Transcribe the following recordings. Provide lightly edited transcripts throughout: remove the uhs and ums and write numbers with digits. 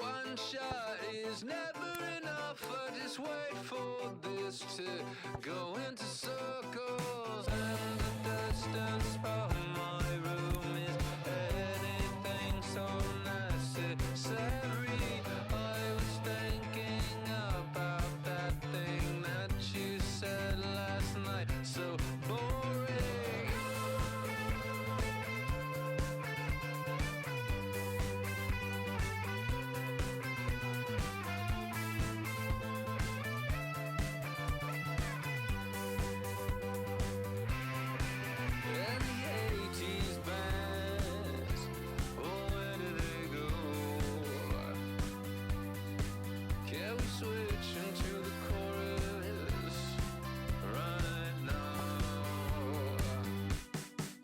One shot is never enough. I just wait for this to go into circles. And the distance from my room is anything so necessary. I was thinking about that thing that you said last night. So boring. And the 80s bands, oh, where do they go? Can we switch into the chorus right now?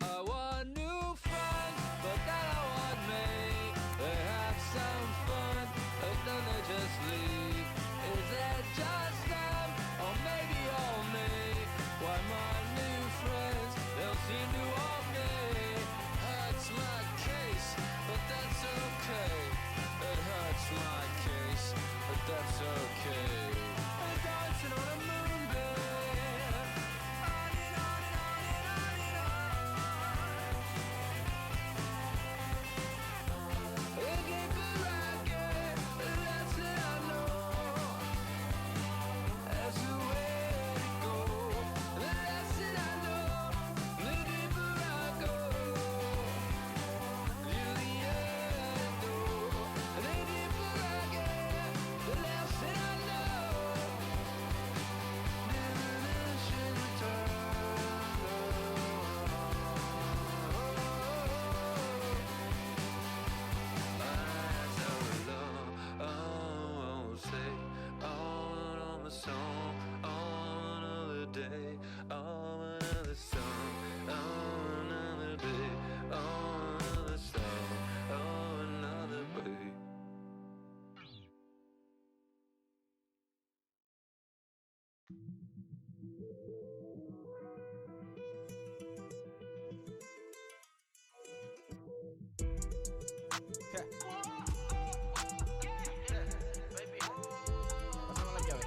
I want new friends, but then I want me. They have some fun, but then they just leave. Is it just them, or maybe all me? Why my new friends, they'll seem to want me. Hurts my case, but that's okay. It hurts my case, but that's okay. I'm dancing on a moonbeam. On and on and on and on and on. The deeper I get, the less that I know. That's the way it goes. The less that I know, the deeper I go. To the end, though. The deeper I get, the less that I know. Diminishing return. Eyes are alone. Oh, say, on a song, on another day, on another song, on another day, on another song, on another day. Pásame la llave.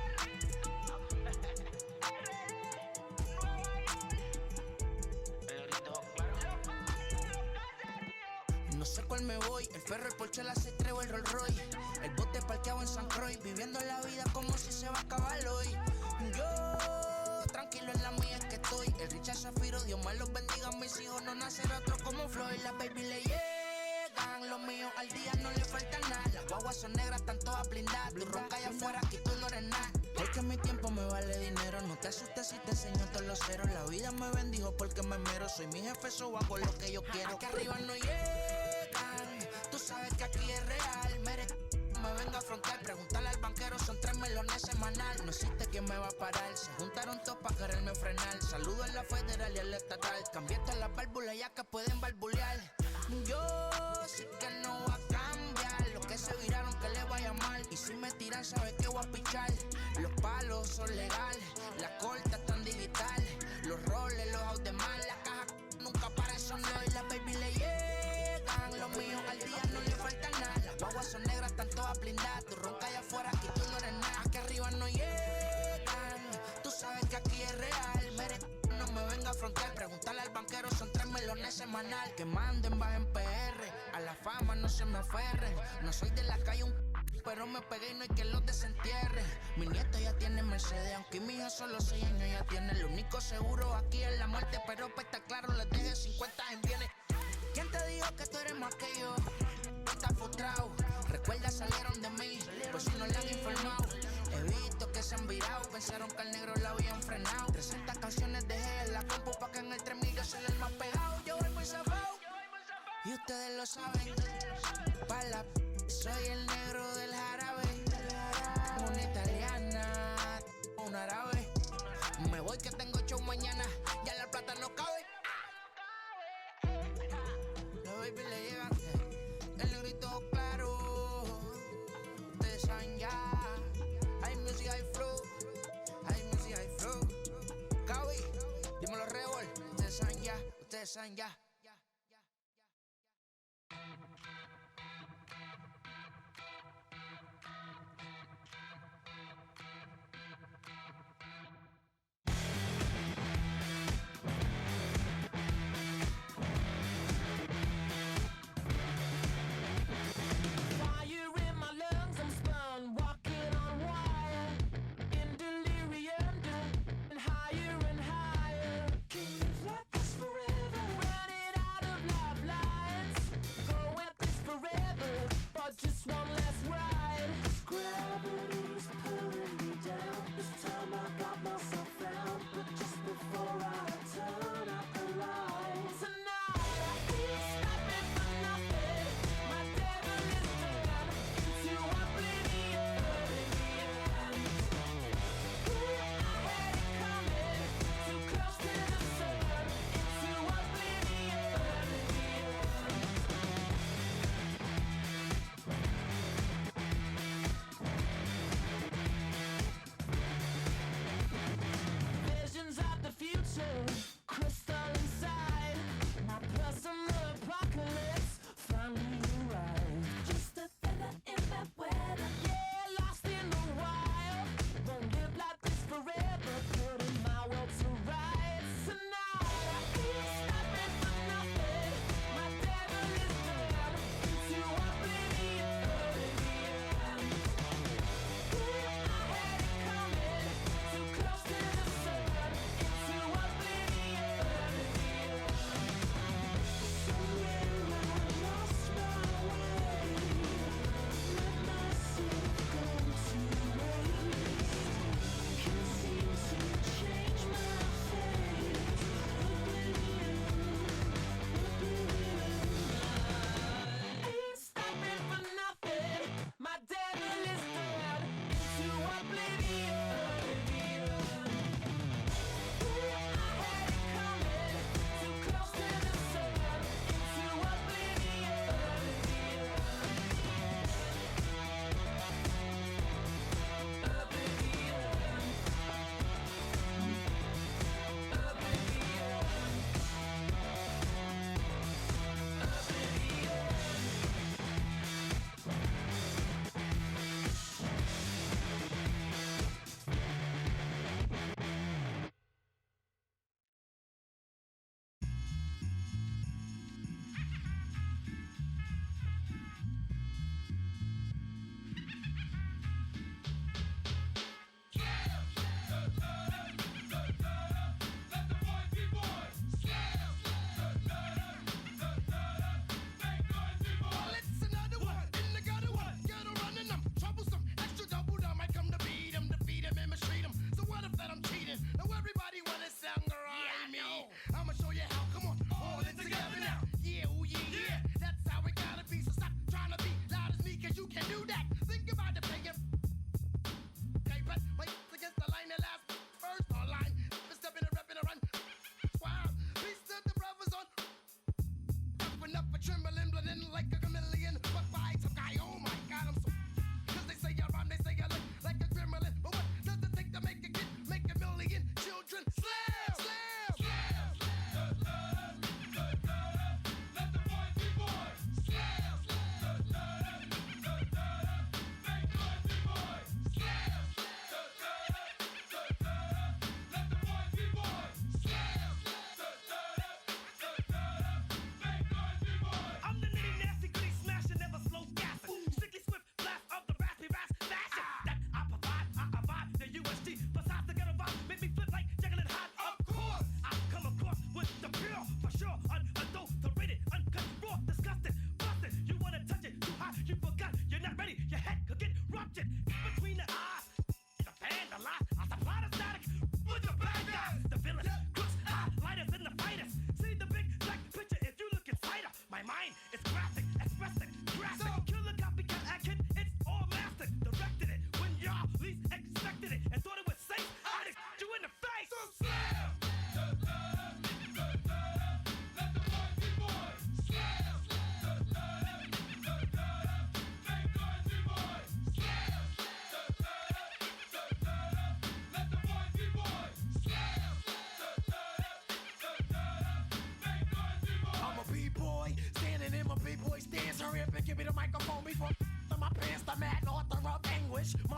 No sé cuál me voy, el ferro, el Porsche, la C3 o el Rolls Royce. El bote parqueado en San Croix, viviendo la vida como si se va a acabar hoy. Yo, tranquilo en la mía es que estoy. El Richard Zafiro, Dios más los bendiga, mis hijos no nacerá otro como Floyd. Las baby le llegan, los míos al día no le falta nada. Las guaguas son negras, están todas blindadas. Tú ronca allá afuera, aquí tú no eres nada. Porque mi tiempo me vale dinero, no te asustes si te enseño todos los ceros. La vida me bendijo porque me mero, soy mi jefe, so hago lo que yo quiero. Aquí arriba no llegan, tú sabes que aquí es real. Me vengo a frontear, pregúntale al banquero, son 3 melones semanal. No existe quien me va a parar, se juntaron todos pa' quererme frenar. Saludo a la federal y a la estatal, cambié todas las válvulas ya que pueden barbulear. Yo sé que no va a cambiar, lo que se viraron que le vaya mal. Y si me tiran sabes que voy a pichar. Los palos son legales, las cortas están digitales. Los roles, los out de mal, la caja nunca para son y las baby le llegan. Los míos al día no le falta nada. Las guaguas son negras, están todas blindadas. Tú ronca allá afuera, aquí tú no eres nada. Aquí arriba no llegan, tú sabes que aquí es real. No me venga a frontear, pregúntale al banquero, son 3 melones semanal. Que manden, bajen PR, a la fama no se me aferren. No soy de la calle pero me pegué y no hay que los desentierre. Mi nieto ya tiene Mercedes, aunque mi hijo solo 6 años ya tiene. Lo único seguro aquí es la muerte, pero para estar claro les deje 50 en bienes. ¿Quién te dijo que tú eres más que yo? No estás frustrado, recuerda salieron de mí, por si no le han informado. He visto que se han virado, pensaron que al negro la habían frenado. 300 canciones dejé en la compu pa' que en el 3000 soy el más pegado. Yo voy muy zafado, y ustedes lo saben. Pa' la soy el negro del jarabe. Una italiana, un árabe. Me voy que tengo show mañana, ya la plata no cabe. Los baby le llegan, el negrito claro. Ustedes saben ya. Hay music, hay flow. Hay music, hay flow. Cabi, dímelo Rebol. Ustedes saben ya, ustedes saben ya.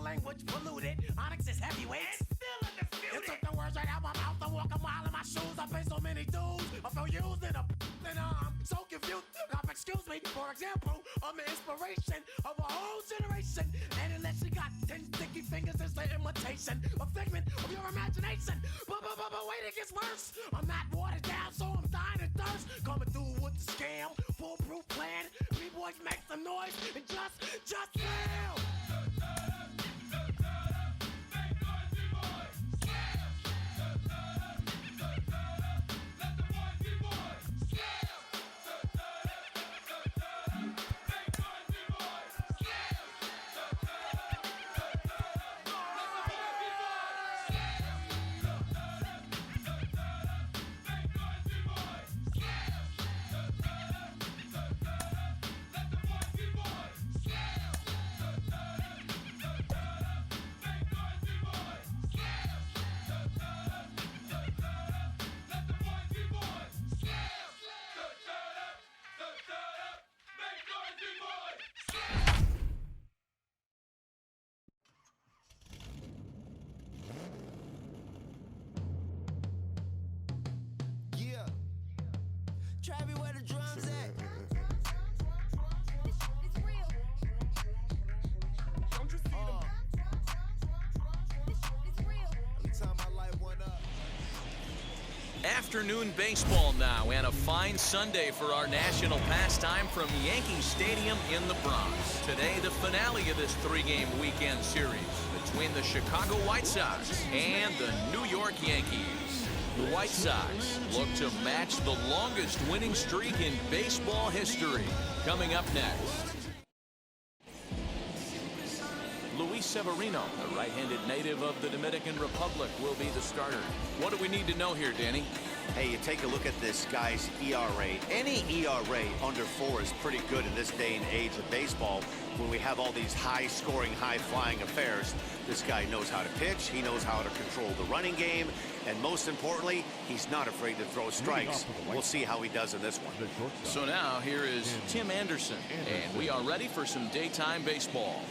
language polluted. Onyx is heavyweight. You took the words right out my mouth. I walk a mile in my shoes. I pay so many dues. I feel used in a and I'm so confused. Excuse me, for example, I'm the inspiration of a whole generation. And unless you got 10 sticky fingers, it's the imitation, a figment of your imagination. But wait, it gets worse. I'm not watered down, so I'm dying of thirst. Coming through with the scam, foolproof plan. Me boys make some noise and just fail. Travis, where the drums at? It's real. Don't you see them? It's real. Every time I light one up. Afternoon baseball now, and a fine Sunday for our national pastime from Yankee Stadium in the Bronx. Today, the finale of this three-game weekend series between the Chicago White Sox and the New York Yankees. The White Sox look to match the longest winning streak in baseball history. Coming up next, Luis Severino, a right-handed native of the Dominican Republic, will be the starter. What do we need to know here, Danny? Hey, you take a look at this guy's ERA. Any ERA under 4 is pretty good in this day and age of baseball when we have all these high-scoring, high-flying affairs. This guy knows how to pitch, he knows how to control the running game, and most importantly, he's not afraid to throw strikes. We'll see how he does in this one. So now here is Tim Anderson, and we are ready for some daytime baseball.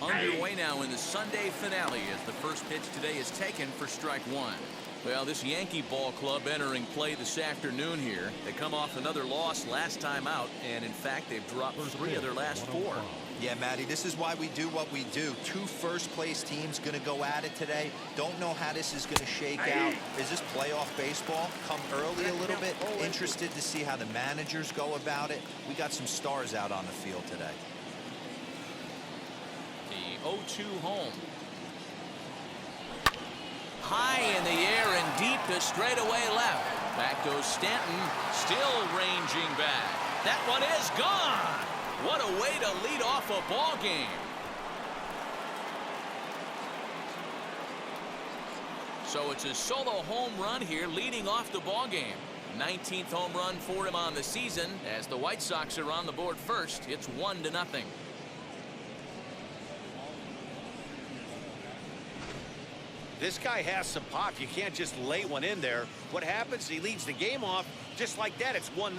Underway now in the Sunday finale as the first pitch today is taken for strike one. Well, this Yankee ball club entering play this afternoon here. They come off another loss last time out, and in fact, they've dropped 3 of their last 4. Yeah, Matty, this is why we do what we do. 2 first-place teams going to go at it today. Don't know how this is going to shake out. Is this playoff baseball? Come early a little bit. Interested to see how the managers go about it. We got some stars out on the field today. The 0-2 home. High in the air and deep to straightaway left. Back goes Stanton, still ranging back. That one is gone. What a way to lead off a ball game. So it's a solo home run here leading off the ball game. 19th home run for him on the season. As the White Sox are on the board first, it's 1-0. This guy has some pop. You can't just lay one in there. What happens? He leads the game off just like that. It's 1-0.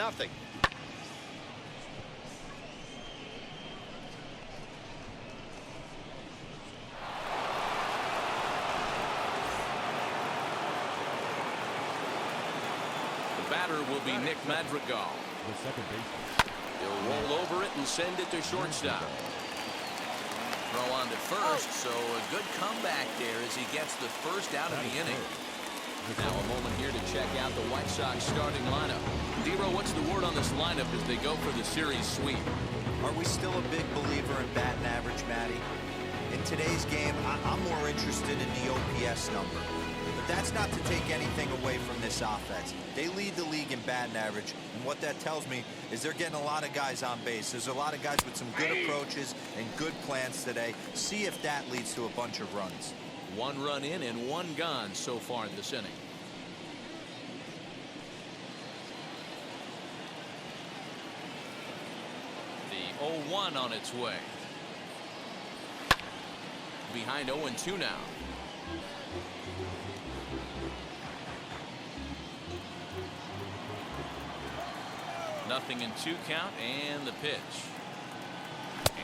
The batter will be Nick Madrigal. He'll roll over it and send it to shortstop. Throw on to first, so a good comeback there as he gets the first out of the inning. Now a moment here to check out the White Sox starting lineup. D-Row, what's the word on this lineup as they go for the series sweep? Are we still a big believer in batting average, Matty? In today's game, I'm more interested in the OPS number. But that's not to take anything away from this offense. They lead the league in batting average, and what that tells me is they're getting a lot of guys on base. There's a lot of guys with some good approaches and good plans today. See if that leads to a bunch of runs. 1 run in and 1 gone so far this inning. The 0-1 on its way. Behind 0-2 now. Nothing in 2 count, and the pitch.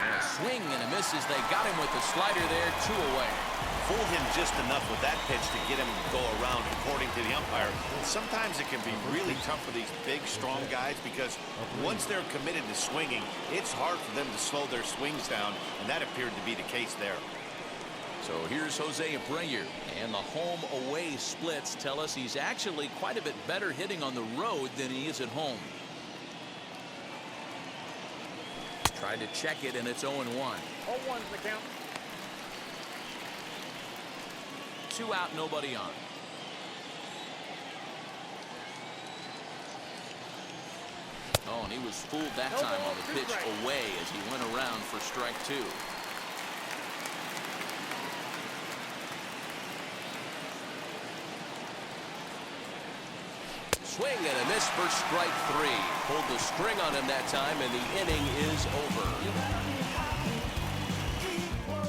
And a swing and a miss as they got him with the slider there, 2 away. Fooled him just enough with that pitch to get him to go around, according to the umpire. Sometimes it can be really tough for these big, strong guys because once they're committed to swinging, it's hard for them to slow their swings down, and that appeared to be the case there. So here's Jose Abreu, and the home-away splits tell us he's actually quite a bit better hitting on the road than he is at home. Tried to check it, and it's 0-1. 0-1's the count. 2 out, nobody on. Oh, and he was fooled that time on the pitch away as he went around for strike 2. Swing and a miss for strike 3. Pulled the string on him that time, and the inning is over.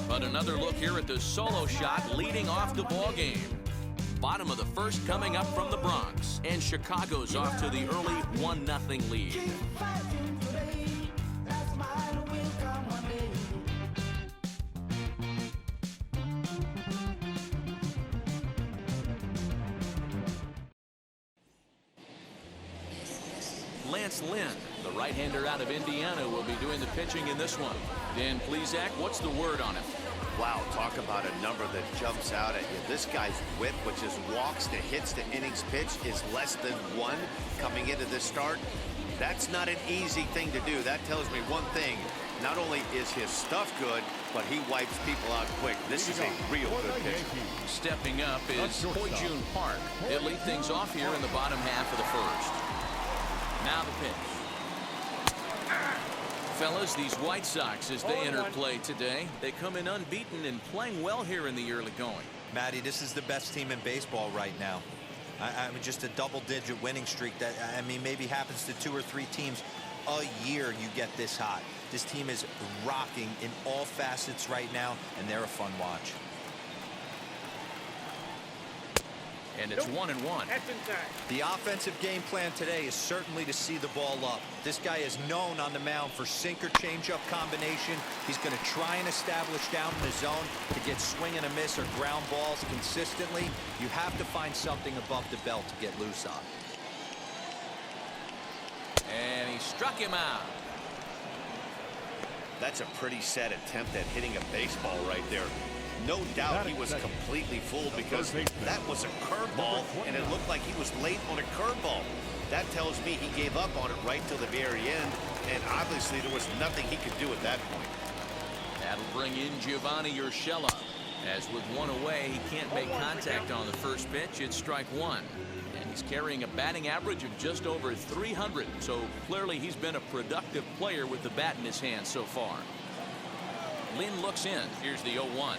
But another look here at the solo shot leading off the ball game. Bottom of the first coming up from the Bronx, and Chicago's off to the early 1-0 lead. Lance Lynn, the right-hander out of Indiana, will be doing the pitching in this one. Dan Plesac, what's the word on him? Wow, talk about a number that jumps out at you. This guy's whip, which is walks to hits to innings pitch, is less than 1 coming into this start. That's not an easy thing to do. That tells me one thing. Not only is his stuff good, but he wipes people out quick. This is a real good pitch. Stepping up is Ho-Jun Park. He'll lead things off here in the bottom half of the first. Now the pitch. Fellas, these White Sox, as they enter play today, they come in unbeaten and playing well here in the early going. Matty, this is the best team in baseball right now. I mean, just a double-digit winning streak that, I mean, maybe happens to 2 or 3 teams a year you get this hot. This team is rocking in all facets right now, and they're a fun watch. And it's 1-1. That's inside. The offensive game plan today is certainly to see the ball up. This guy is known on the mound for sinker changeup combination. He's going to try and establish down in the zone to get swing and a miss or ground balls consistently. You have to find something above the belt to get loose on. And he struck him out. That's a pretty sad attempt at hitting a baseball right there. No doubt he was completely fooled because that was a curveball, and it looked like he was late on a curveball. That tells me he gave up on it right till the very end, and obviously there was nothing he could do at that point. That'll bring in Giovanni Urshela. As with 1 away, he can't make contact on the first pitch. It's strike 1. And he's carrying a batting average of just over 300, so clearly he's been a productive player with the bat in his hand so far. Lynn looks in. Here's the 0-1.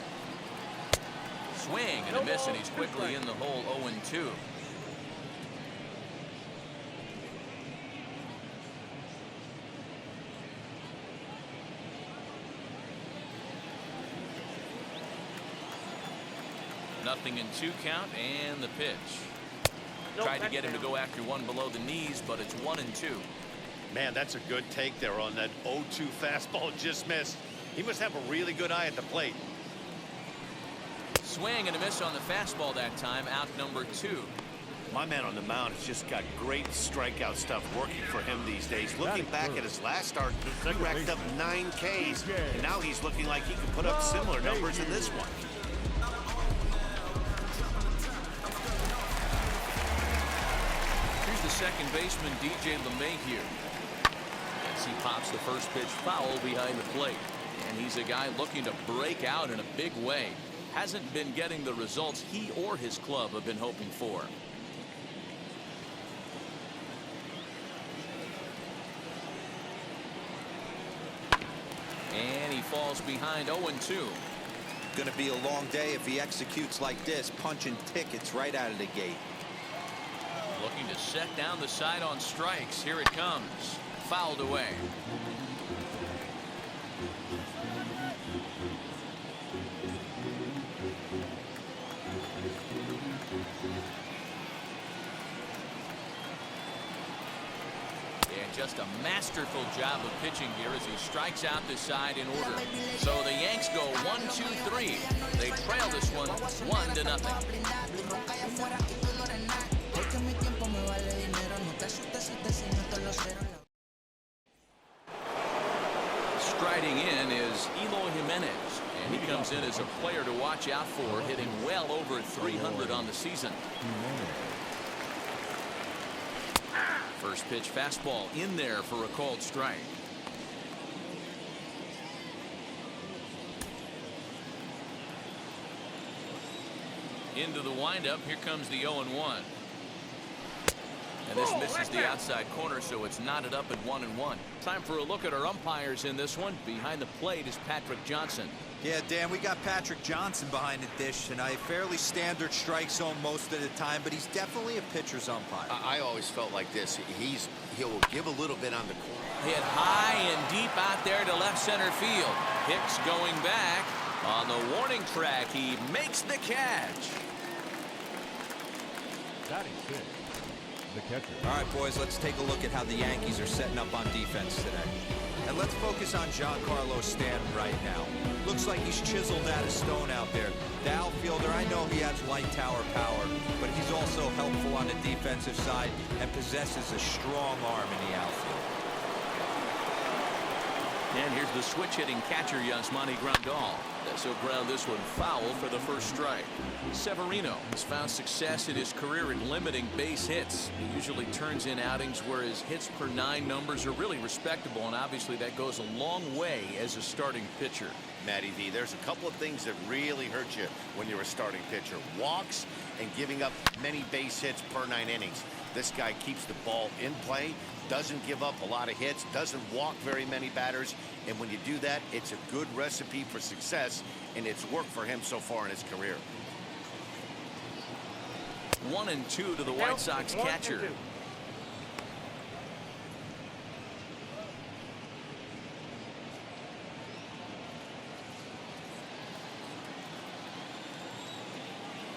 Swing and a miss, and he's quickly in the hole. 0-2. Nothing in 2 count, and the pitch. Tried to get him to go after one below the knees, but it's 1-2. Man, that's a good take there on that 0-2 fastball, just missed. He must have a really good eye at the plate. Swing and a miss on the fastball that time, out number 2. My man on the mound has just got great strikeout stuff working for him these days. Looking back at his last start, he racked up 9 Ks, and now he's looking like he can put up similar numbers in this one. Here's the second baseman, DJ LeMahieu. As he pops the first pitch foul behind the plate. And he's a guy looking to break out in a big way. Hasn't been getting the results he or his club have been hoping for. And he falls behind 0-2. Going to be a long day if he executes like this, punching tickets right out of the gate. Looking to set down the side on strikes. Here it comes. Fouled away. just a masterful job of pitching here as he strikes out the side in order. So the Yanks go 1-2-3. They trail this one 1-0. Striding in is Eloy Jimenez, and he comes in as a player to watch out for, hitting well over 300 on the season. First pitch fastball in there for a called strike. Into the windup. Here comes the 0-1. And this misses the outside corner, so it's knotted up at 1-1. Time for a look at our umpires in this one. Behind the plate is Patrick Johnson. Yeah, Dan, we got Patrick Johnson behind the dish tonight. Fairly standard strike zone most of the time, but he's definitely a pitcher's umpire. I always felt like this. He'll give a little bit on the corner. Hit high and deep out there to left center field. Hicks going back. On the warning track, he makes the catch. Batting fifth, the catcher. All right, boys, let's take a look at how the Yankees are setting up on defense today. And let's focus on Giancarlo Stanton right now. Looks like he's chiseled out of stone out there. The outfielder, I know he has light tower power, but he's also helpful on the defensive side and possesses a strong arm in the outfield. And here's the switch-hitting catcher, Yasmani Grandal. So ground this one foul for the first strike. Severino has found success in his career in limiting base hits. He usually turns in outings where his hits per 9 numbers are really respectable, and obviously that goes a long way as a starting pitcher. Matty V, there's a couple of things that really hurt you when you're a starting pitcher. Walks and giving up many base hits per 9 innings. This guy keeps the ball in play, doesn't give up a lot of hits, doesn't walk very many batters, and when you do that, it's a good recipe for success, and it's worked for him so far in his career. 1-2 to the White Sox catcher.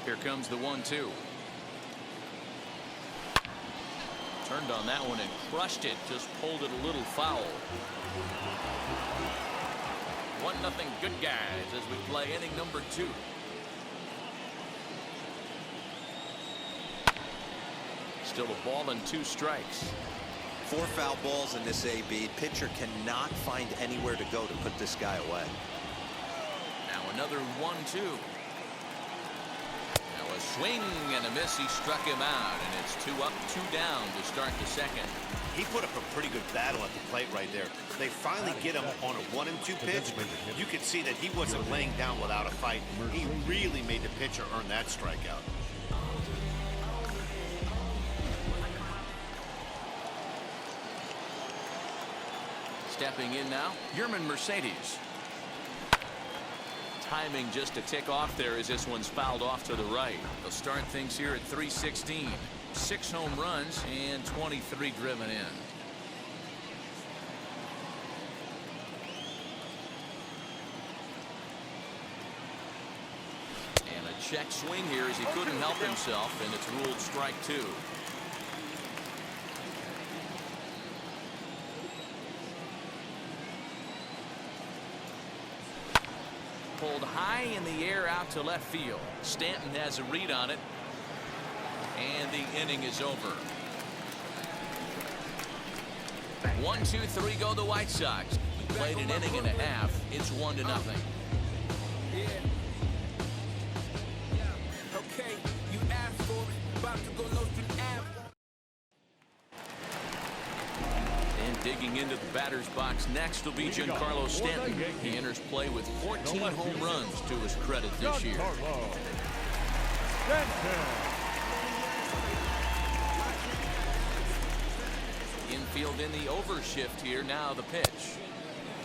Here comes the 1-2. Turned on that one and crushed it. Just pulled it a little foul. 1-0 good guys as we play inning number 2. Still a ball and 2 strikes. 4 foul balls in this AB. Pitcher cannot find anywhere to go to put this guy away. Now another 1-2. A swing and a miss. He struck him out, and it's 2 up, 2 down to start the second. He put up a pretty good battle at the plate right there. They finally get him on a 1-2 pitch. You could see that he wasn't laying down without a fight. He really made the pitcher earn that strikeout. Stepping in now, Yerman Mercedes. Timing just a tick off there as this one's fouled off to the right. They'll start things here at 316. 6 home runs and 23 driven in. And a check swing here as he couldn't help himself, and it's ruled strike 2. Pulled high in the air out to left field. Stanton has a read on it, and the inning is over. 1, 2, 3 go the White Sox. We played an inning and a half. It's 1-0. Okay, you asked for it. About to go low to the app. And digging into the batter's box next will be Giancarlo Stanton. He enters play with 14 home runs to his credit this year. Infield in the overshift here. Now the pitch.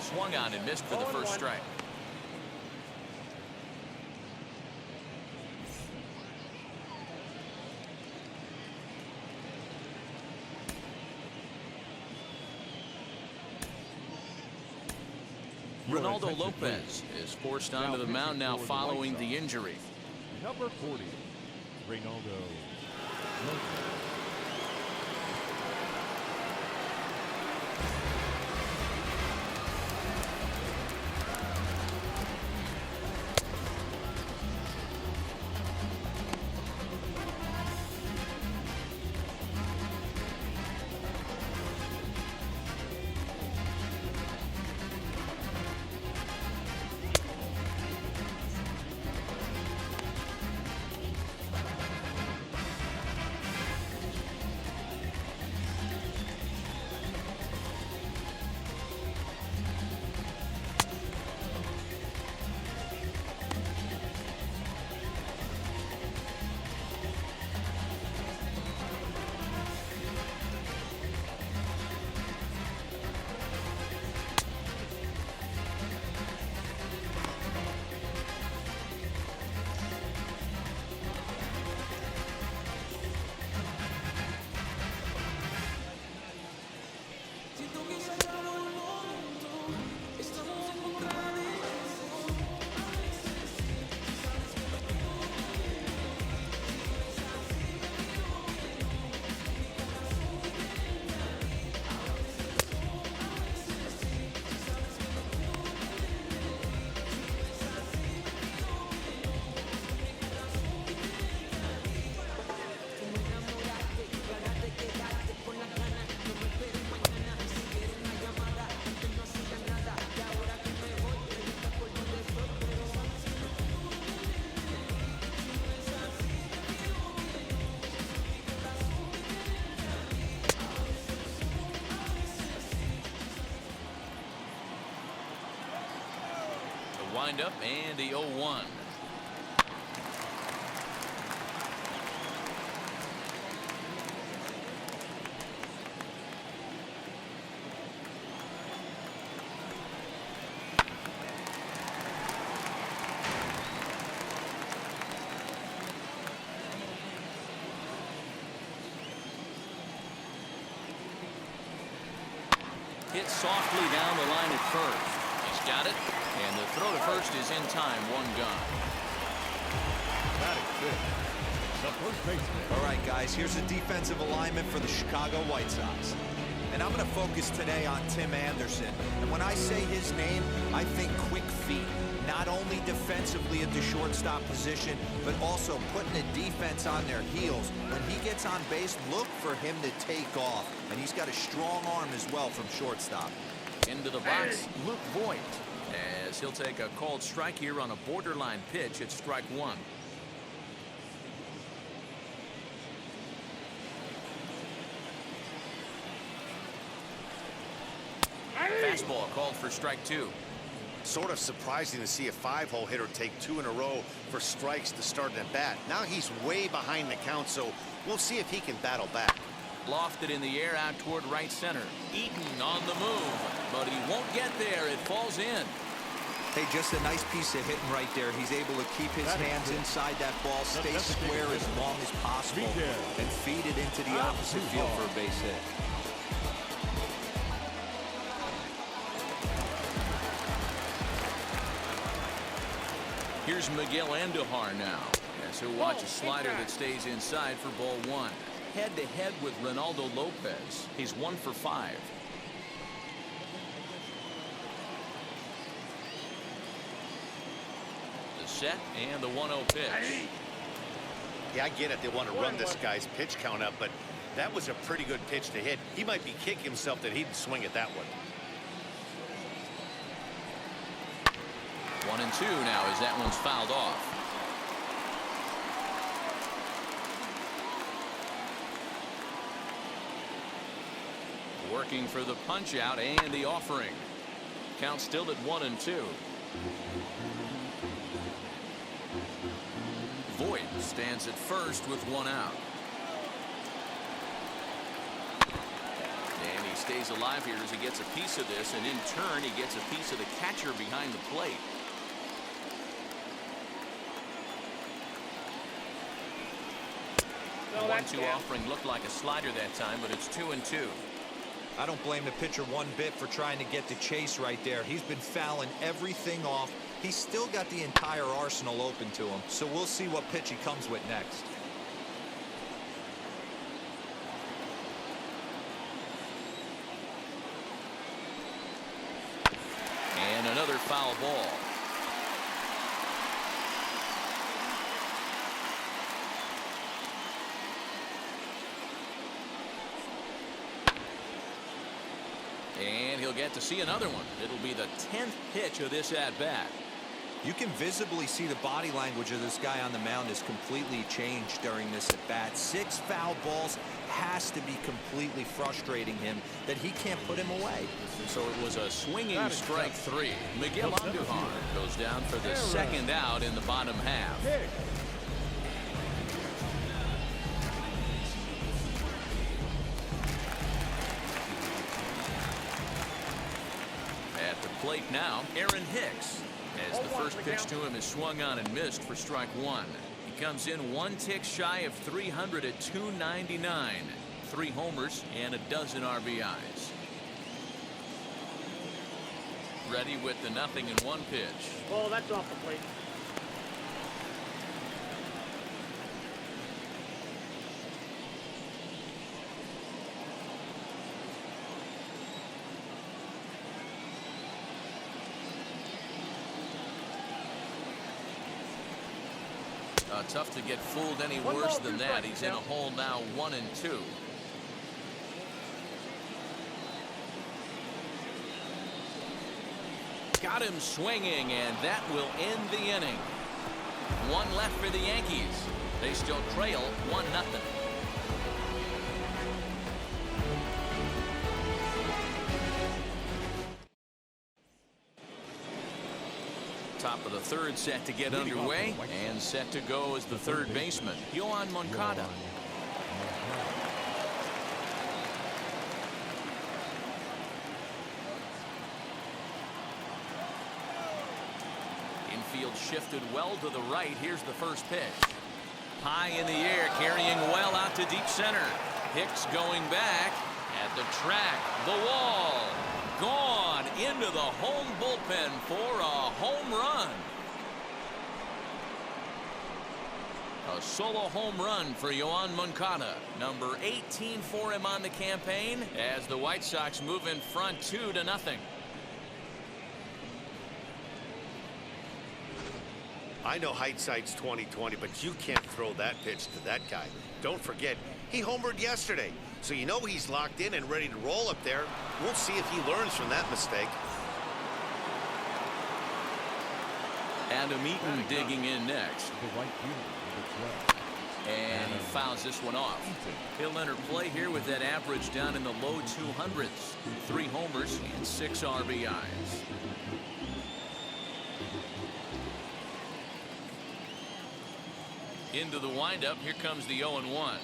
Swung on and missed for the first strike. Ronaldo Lopez is forced onto the mound now following the injury. Number 40, Ronaldo Lopez. Wind up and the 0-1. Hit softly down the line at first. He's got it. And the throw to first is in time. One gone. Batting fifth, the first baseman. All right, guys, here's the defensive alignment for the Chicago White Sox. And I'm going to focus today on Tim Anderson. And when I say his name, I think quick feet. Not only defensively at the shortstop position, but also putting the defense on their heels. When he gets on base, look for him to take off. And he's got a strong arm as well from shortstop. Into the box, Luke Voigt, as he'll take a called strike here on a borderline pitch at strike one. Fastball called for strike two. Sort of surprising to see a 5-hole hitter take 2 in a row for strikes to start an at bat. Now he's way behind the count, so we'll see if he can battle back. Lofted in the air out toward right center. Eaton on the move, but he won't get there. It falls in. Hey, just a nice piece of hitting right there. He's able to keep his hands inside that ball, stay square as long as possible, and feed it into the opposite field for a base hit. Here's Miguel Andujar now, as he'll watch a slider that stays inside for ball one. Head-to-head with Ronaldo Lopez. He's 1 for 5. The set and the 1-0 pitch. Yeah, I get it. They want to run this guy's pitch count up, but that was a pretty good pitch to hit. He might be kicking himself that he didn't swing at that one. 1-2 now as that one's fouled off. Working for the punch out and the offering. Count still at 1-2. Voigt stands at first with 1 out. And he stays alive here as he gets a piece of this, and in turn he gets a piece of the catcher behind the plate. The 1-2 offering looked like a slider that time, but it's 2-2. I don't blame the pitcher one bit for trying to get the chase right there. He's been fouling everything off. He's still got the entire arsenal open to him, so we'll see what pitch he comes with next. foul ball. And he'll get to see another one. It'll be the 10th pitch of this at-bat. You can visibly see the body language of this guy on the mound has completely changed during this at-bat. 6 foul balls has to be completely frustrating him that he can't put him away. So it was a swinging strike 3. Miguel Andujar goes down for the second out in the bottom half. At the plate now, Aaron Hicks. As the first pitch to him is swung on and missed for strike 1. He comes in 1 tick shy of 300 at 299. 3 homers and a dozen RBIs. Ready with the 0-1 pitch. Oh, that's off the plate. Tough to get fooled any worse than that. He's in a hole now, 1-2. Got him swinging, and that will end the inning. 1 left for the Yankees. They still trail 1-0. Top of the 3rd set to get underway, and set to go as the 3rd baseman, Yoan Moncada. Infield shifted well to the right. Here's the first pitch. High in the air, carrying well out to deep center. Hicks going back at the track, the wall. Gone into the home bullpen for a home run. A solo home run for Yoan Moncada, number 18 for him on the campaign, as the White Sox move in front 2-0. I know hindsight's 20/20, but you can't throw that pitch to that guy. Don't forget, he homered yesterday, so you know he's locked in and ready to roll up there. We'll see if he learns from that mistake. Adam Eaton digging in next. And he fouls this one off. He'll enter play here with that average down in the low 200s. 3 homers and 6 RBIs. Into the windup. Here comes the 0-1.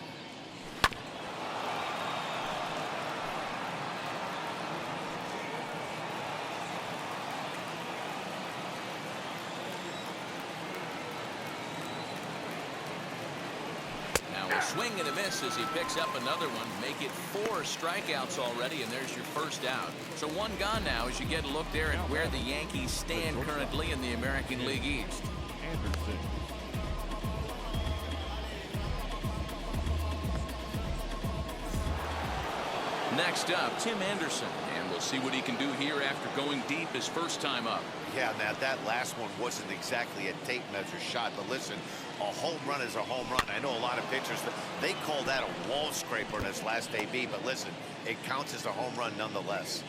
A swing and a miss as he picks up another one. Make it 4 strikeouts already, and there's your first out. So 1 gone now as you get a look there at where the Yankees stand currently in the American League East. Next up, Tim Anderson, and we'll see what he can do here after going deep his first time up. Yeah, now that last one wasn't exactly a tape measure shot, but listen, a home run is a home run. I know a lot of pitchers, they call that a wall scraper in his last AB, but listen, it counts as a home run nonetheless.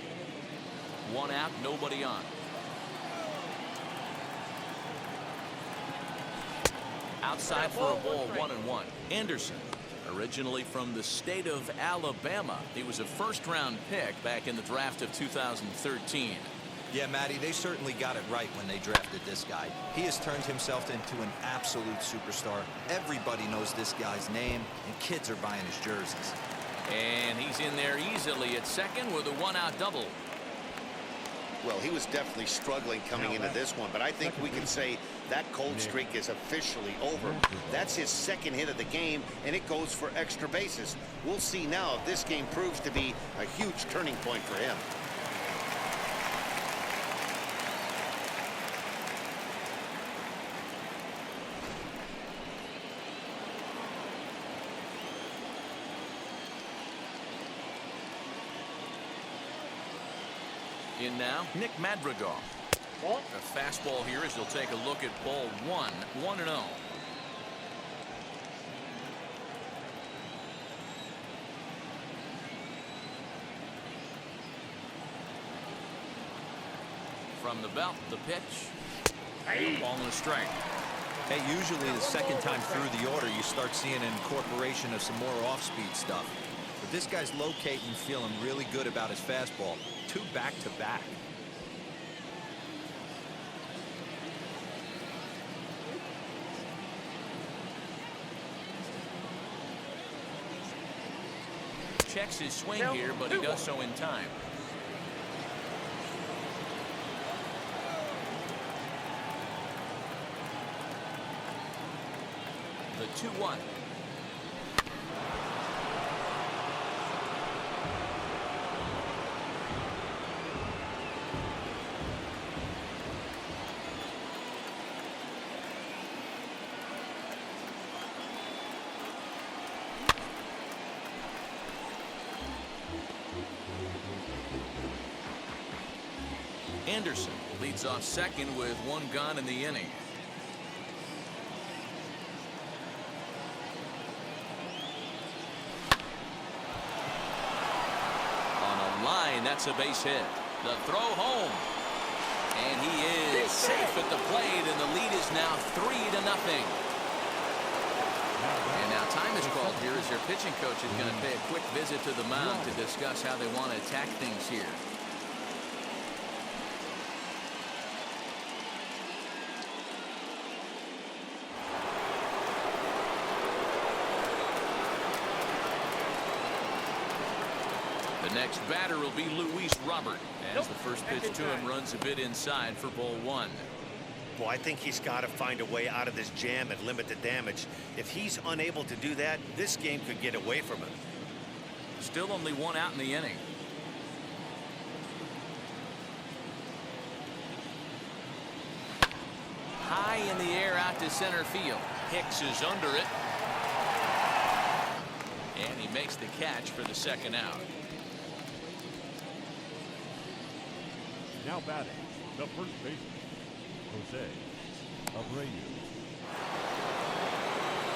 1 out, nobody on. Outside for a ball, 1-1. Anderson, originally from the state of Alabama. He was a first-round pick back in the draft of 2013. Yeah, Matty, they certainly got it right when they drafted this guy. He has turned himself into an absolute superstar. Everybody knows this guy's name, and kids are buying his jerseys. And he's in there easily at second with a 1-out double. Well, he was definitely struggling coming into this one, but I think we can say that cold streak is officially over. That's his 2nd hit of the game, and it goes for extra bases. We'll see now if this game proves to be a huge turning point for him. In now, Nick Madrigal. A fastball here as he'll take a look at ball one. 1-0. From the belt, the pitch. Ball and a strike. Hey, usually the second time through the order, you start seeing an incorporation of some more off-speed stuff. But this guy's locating, feeling really good about his fastball. 2 back-to-back. Checks his swing here, but he does so in time. The 2-1. Anderson leads off second with 1 gone in the inning. Line, that's a base hit. The throw home, and he is safe at the plate, and the lead is now 3-0. And now time is called here as their pitching coach is going to pay a quick visit to the mound to discuss how they want to attack things here. The next batter will be Luis Robert, as the first pitch to him runs a bit inside for ball 1. Well, I think he's got to find a way out of this jam and limit the damage. If he's unable to do that, this game could get away from him. Still only 1 out in the inning. High in the air out to center field. Hicks is under it. And he makes the catch for the second out. Now batting, the first baseman, Jose Abreu.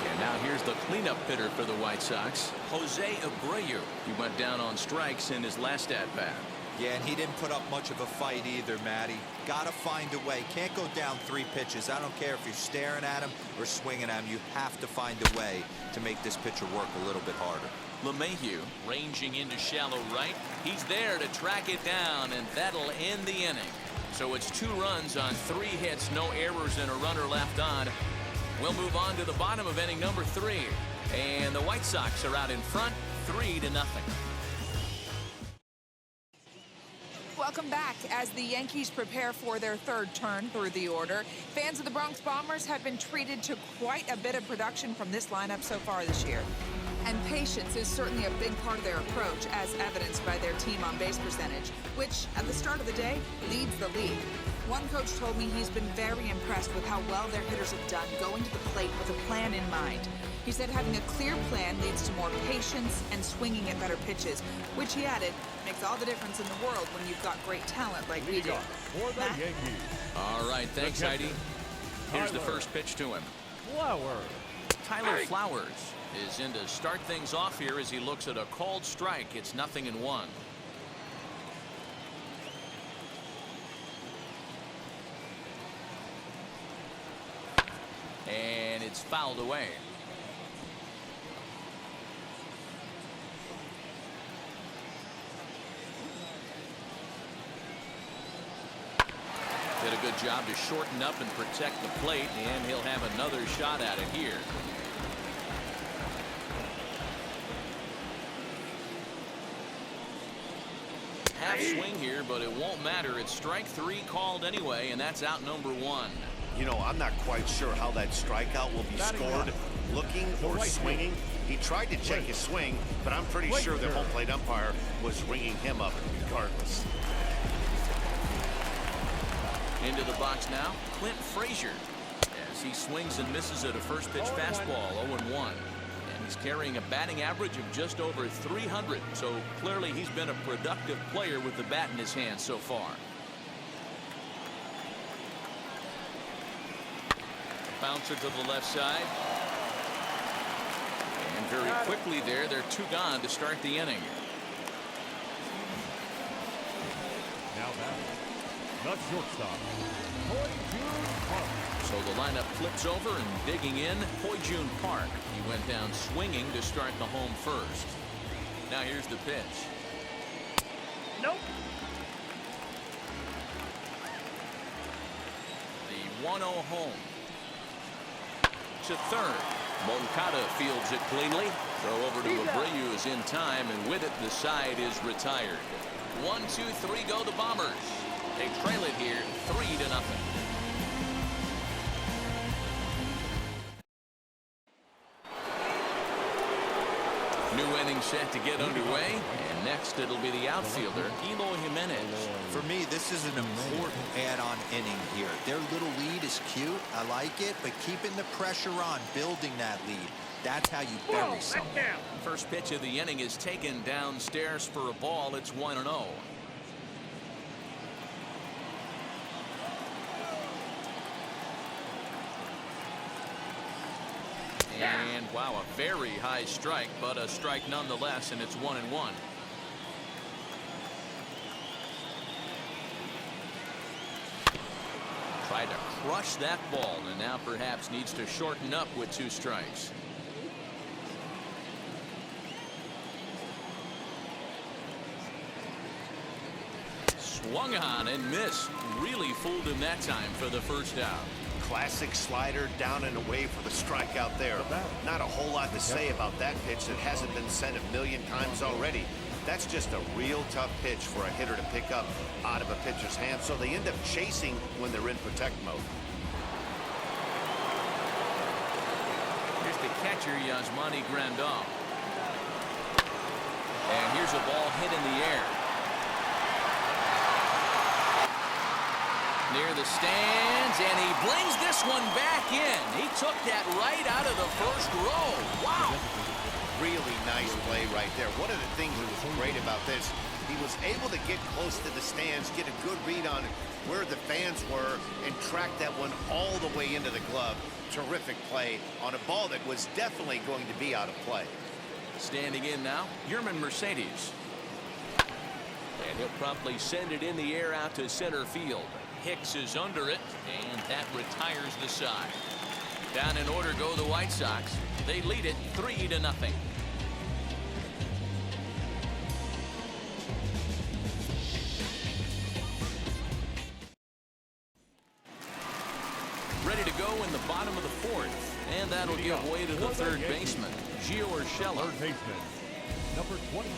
And now here's the cleanup hitter for the White Sox, Jose Abreu. He went down on strikes in his last at-bat. Yeah, and he didn't put up much of a fight either, Matty. Gotta find a way. Can't go down 3 pitches. I don't care if you're staring at him or swinging at him. You have to find a way to make this pitcher work a little bit harder. LeMahieu ranging into shallow right. He's there to track it down, and that'll end the inning. So it's 2 runs on 3 hits, no errors, and a runner left on. We'll move on to the bottom of inning number 3. And the White Sox are out in front, 3-0. Welcome back. As the Yankees prepare for their 3rd turn through the order, fans of the Bronx Bombers have been treated to quite a bit of production from this lineup so far this year. And patience is certainly a big part of their approach, as evidenced by their team on base percentage, which at the start of the day leads the league. One coach told me he's been very impressed with how well their hitters have done going to the plate with a plan in mind. He said having a clear plan leads to more patience and swinging at better pitches, which he added makes all the difference in the world when you've got great talent like we do. For the Yankees. All right, thanks, Heidi. Here's the first pitch to him. Flowers. Tyler Flowers is in to start things off here as he looks at a called strike. It's 0-1. And it's fouled away. Did a good job to shorten up and protect the plate, and he'll have another shot at it here. Half swing here, but it won't matter. It's strike 3 called anyway, and that's out number 1. You know, I'm not quite sure how that strikeout will be scored. Looking or swinging. He tried to check his swing, but I'm pretty sure the home plate umpire was ringing him up regardless. Into the box now, Clint Frazier, as he swings and misses at a first pitch fastball, 0-1. And he's carrying a batting average of just over 300, so clearly he's been a productive player with the bat in his hand so far. Bouncer to the left side. And very quickly there, they're 2 gone to start the inning. Now batting, the shortstop, Hoi-Jun Park. So the lineup flips over and digging in, Hoi-Jun Park. He went down swinging to start the home first. Now here's the pitch. Nope. The 1-0 home. To third. Moncada fields it cleanly. Throw over to Abreu is in time, and with it, the side is retired. 1, 2, 3 go the Bombers. They trail it here 3-0. New inning set to get underway, and next it'll be the outfielder, Eloy Jimenez. For me, this is an important add-on inning here. Their little lead is cute. I like it, but keeping the pressure on, building that lead, that's how you bury someone. First pitch of the inning is taken downstairs for a ball. It's 1-0. And wow, a very high strike, but a strike nonetheless, and it's 1-1. Tried to crush that ball, and now perhaps needs to shorten up with 2 strikes. Swung on and missed. Really fooled him that time for the first out. Classic slider down and away for the strikeout there. Not a whole lot to say about that pitch that hasn't been sent a million times already. That's just a real tough pitch for a hitter to pick up out of a pitcher's hand, so they end up chasing when they're in protect mode. Here's the catcher, Yasmani Grandal. And here's a ball hit in the air. Near the stands, and he brings this one back in. He took that right out of the first row. Wow. Really nice play right there. One of the things that was great about this, he was able to get close to the stands, get a good read on where the fans were, and track that one all the way into the glove. Terrific play on a ball that was definitely going to be out of play. Standing in now, Yerman Mercedes. And he'll promptly send it in the air out to center field. Hicks is under it, and that retires the side. Down in order go the White Sox. They lead it 3-0. Ready to go in the bottom of the 4th, and that'll give way to the third baseman, Gio Urshela. Third baseman, number 29.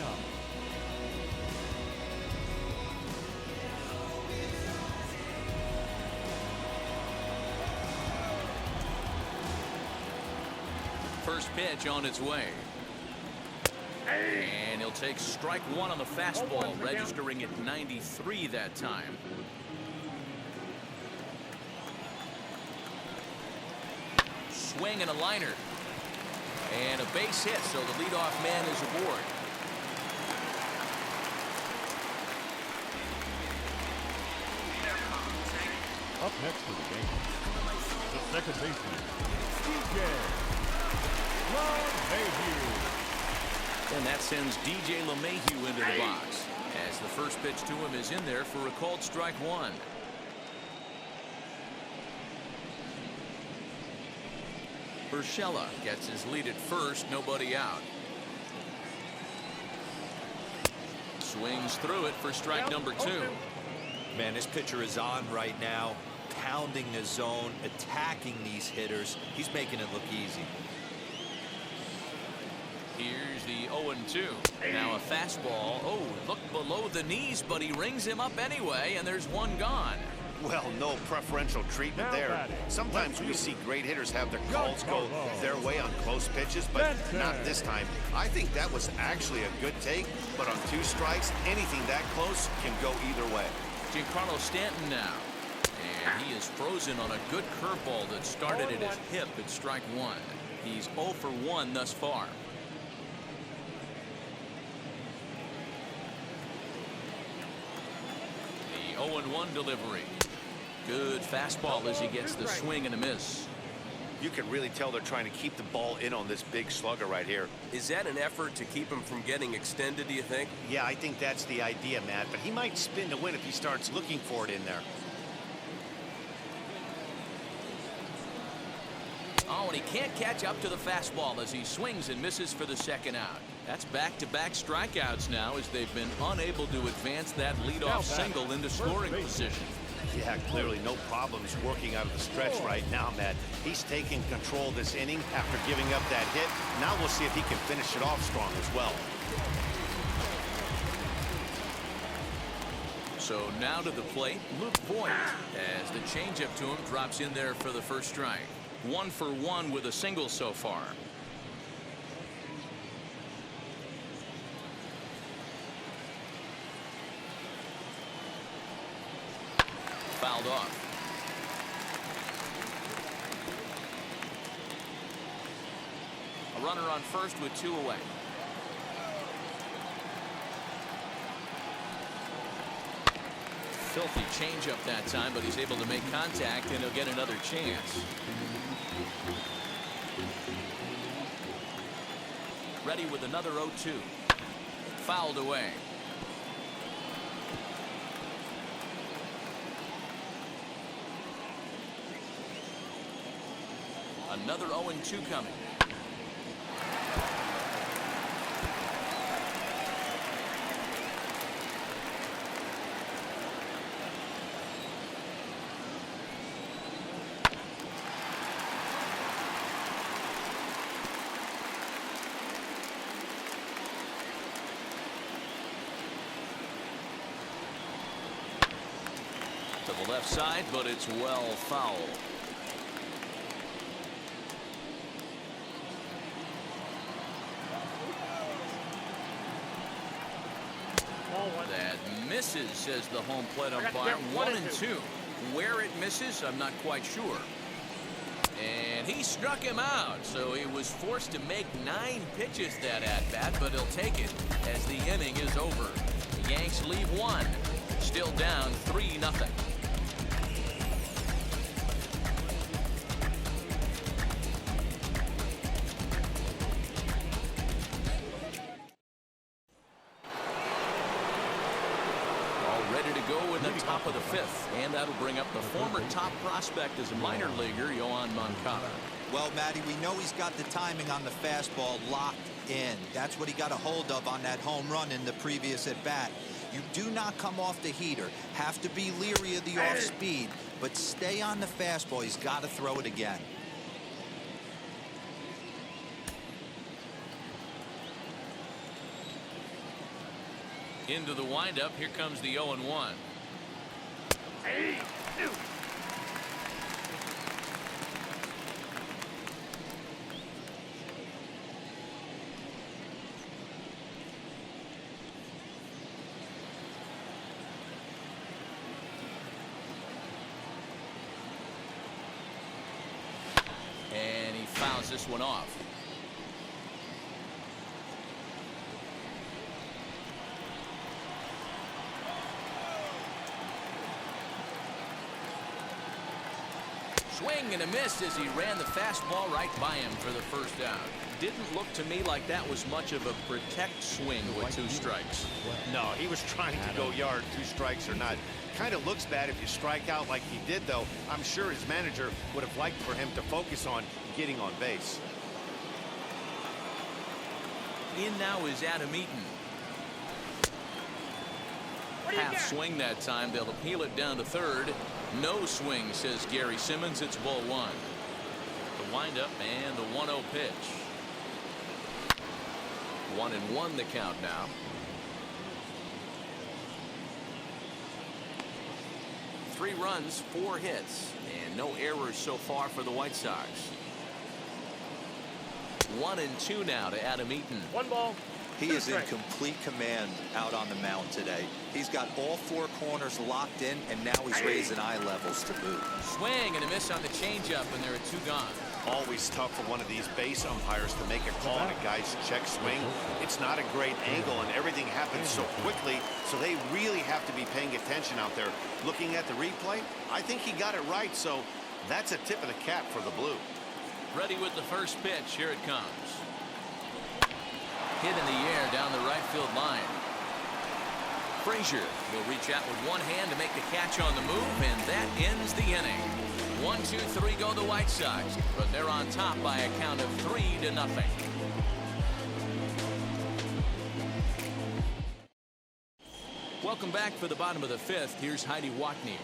First pitch on its way. And he'll take strike 1 on the fastball, registering at 93 that time. Swing and a liner. And a base hit, so the leadoff man is aboard. Up next for the game, the second baseman, DJ LeMahieu. And that sends DJ LeMahieu into the box, as the first pitch to him is in there for a called strike 1. Urshela gets his lead at first, nobody out. Swings through it for strike number 2. Man, this pitcher is on right now, pounding the zone, attacking these hitters. He's making it look easy. Here's the 0-2. Now a fastball. Oh, looked below the knees, but he rings him up anyway, and there's one gone. Well, no preferential treatment there. Sometimes we see great hitters have their calls go their way on close pitches, but not this time. I think that was actually a good take, but on 2 strikes, anything that close can go either way. Giancarlo Stanton now. And he is frozen on a good curveball that started at his hip at strike 1. He's 0 for 1 thus far. The 0-1 delivery. Good fastball as he gets the swing and a miss. You can really tell they're trying to keep the ball in on this big slugger right here. Is that an effort to keep him from getting extended, do you think? Yeah, I think that's the idea, Matt, but he might spin to win if he starts looking for it in there. Oh, and he can't catch up to the fastball as he swings and misses for the second out. That's back-to-back strikeouts now as they've been unable to advance that leadoff single into scoring position. Yeah, clearly no problems working out of the stretch right now, Matt. He's taking control this inning after giving up that hit. Now we'll see if he can finish it off strong as well. So now to the plate, Luke Voigt, as the changeup to him drops in there for the first strike. 1 for 1 with a single so far. Fouled off. A runner on first with 2 away. Filthy changeup that time, but he's able to make contact and he'll get another chance. Ready with another 0-2. Fouled away. Another 0-2 coming. To the left side, but it's well foul. That misses, says the home plate umpire. 1-2. Where it misses, I'm not quite sure. And he struck him out, so he was forced to make 9 pitches that at-bat, but he'll take it as the inning is over. The Yanks leave 1. Still down 3-0. Top of the 5th, and that'll bring up the former top prospect as a minor leaguer, Yohan Moncada. Well, Matty, we know he's got the timing on the fastball locked in. That's what he got a hold of on that home run in the previous at bat. You do not come off the heater. Have to be leery of the off speed, but stay on the fastball. He's got to throw it again. Into the windup. Here comes the 0-1. And he fouls this one off. Swing and a miss as he ran the fastball right by him for the first out. Didn't look to me like that was much of a protect swing with 2 strikes. No, he was trying to go yard, 2 strikes or not. Kind of looks bad if you strike out like he did, though. I'm sure his manager would have liked for him to focus on getting on base. In now is Adam Eaton. Half swing that time. They'll appeal it down to third. No swing, says Gary Simmons. It's ball 1. The windup and the 1-0 pitch. 1-1 the count now. Three runs, 4 hits, and no errors so far for the White Sox. 1-2 now to Adam Eaton. 1 ball. He is in complete command out on the mound today. He's got all 4 corners locked in, and now he's raising eye levels to boot. Swing and a miss on the changeup, and there are 2 gone. Always tough for one of these base umpires to make a call on a guy's check swing. It's not a great angle, and everything happens so quickly, so they really have to be paying attention out there. Looking at the replay, I think he got it right, so that's a tip of the cap for the Blue. Ready with the first pitch. Here it comes. Hit in the air down the right field line. Frazier will reach out with one hand to make the catch on the move, and that ends the inning. 1-2-3 go the White Sox, but they're on top by a count of 3-0. Welcome back for the bottom of the fifth. Here's Heidi Watney.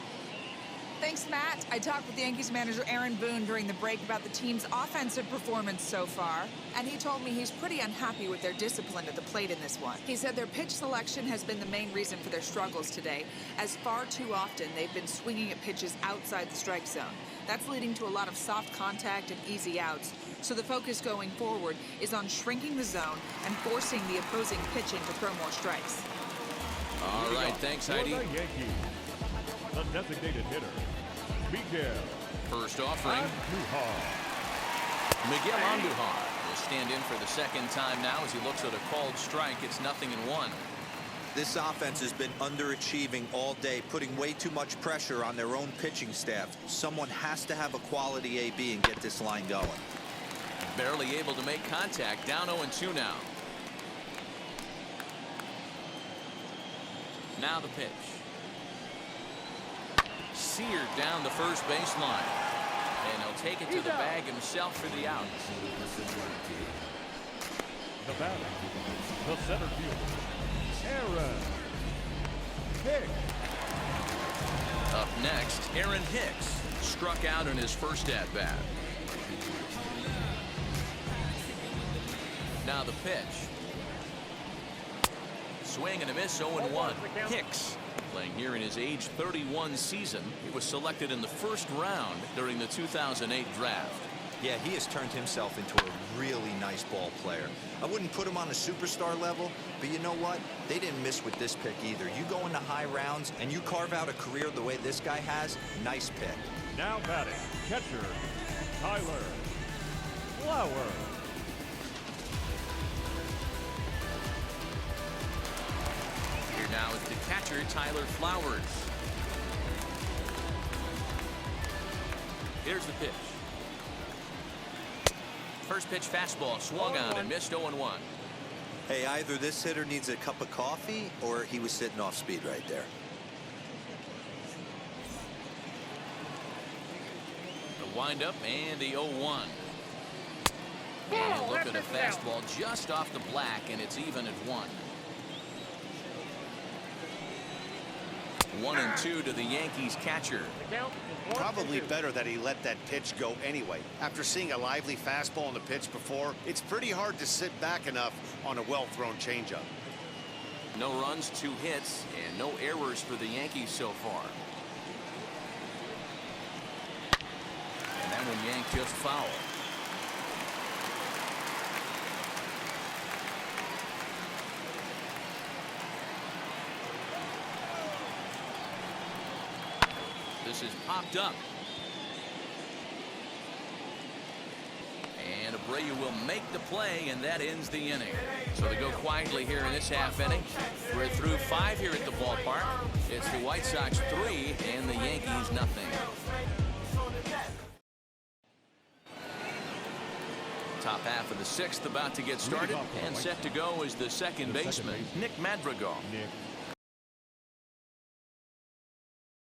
Thanks, Matt. I talked with Yankees manager Aaron Boone during the break about the team's offensive performance so far, and he told me he's pretty unhappy with their discipline at the plate in this one. He said their pitch selection has been the main reason for their struggles today, as far too often they've been swinging at pitches outside the strike zone. That's leading to a lot of soft contact and easy outs, so the focus going forward is on shrinking the zone and forcing the opposing pitching to throw more strikes. All right, thanks, Heidi. For the Yankees, the designated hitter, Miguel. First offering. Andujar. Miguel Andujar will stand in for the second time now as he looks at a called strike. It's 0-1. This offense has been underachieving all day, putting way too much pressure on their own pitching staff. Someone has to have a quality AB and get this line going. Barely able to make contact. Down 0-2 now. Now the pitch. Seared down the first baseline. And he'll take it to the bag himself for the out. The batter, the center fielder, Aaron Hicks. Up next, Aaron Hicks struck out in his first at-bat. Now the pitch. Swing and a miss, 0-1. Hicks playing here in his age 31 season. He was selected in the first round during the 2008 draft. Yeah, he has turned himself into a really nice ball player. I wouldn't put him on a superstar level, but you know what? They didn't miss with this pick either. You go into high rounds and you carve out a career the way this guy has, nice pick. Now batting, catcher, Tyler Flowers. Here now is the catcher, Tyler Flowers. Here's the pitch. First pitch fastball swung on and missed, 0-1. Hey, either this hitter needs a cup of coffee or he was sitting off speed right there. The windup and the 0-1. And look at a fastball just off the black, and it's even at 1. 1-2 to the Yankees catcher. Probably better that he let that pitch go anyway. After seeing a lively fastball on the pitch before, it's pretty hard to sit back enough on a well-thrown changeup. No runs, 2 hits, and no errors for the Yankees so far. And that one yanked just foul. This is popped up. And Abreu will make the play, and that ends the inning. So they go quietly here in this half inning. We're through 5 here at the ballpark. It's the White Sox 3 and the Yankees 0. Top half of the 6th about to get started, and set to go is the second baseman, Nick Madrigal. Nick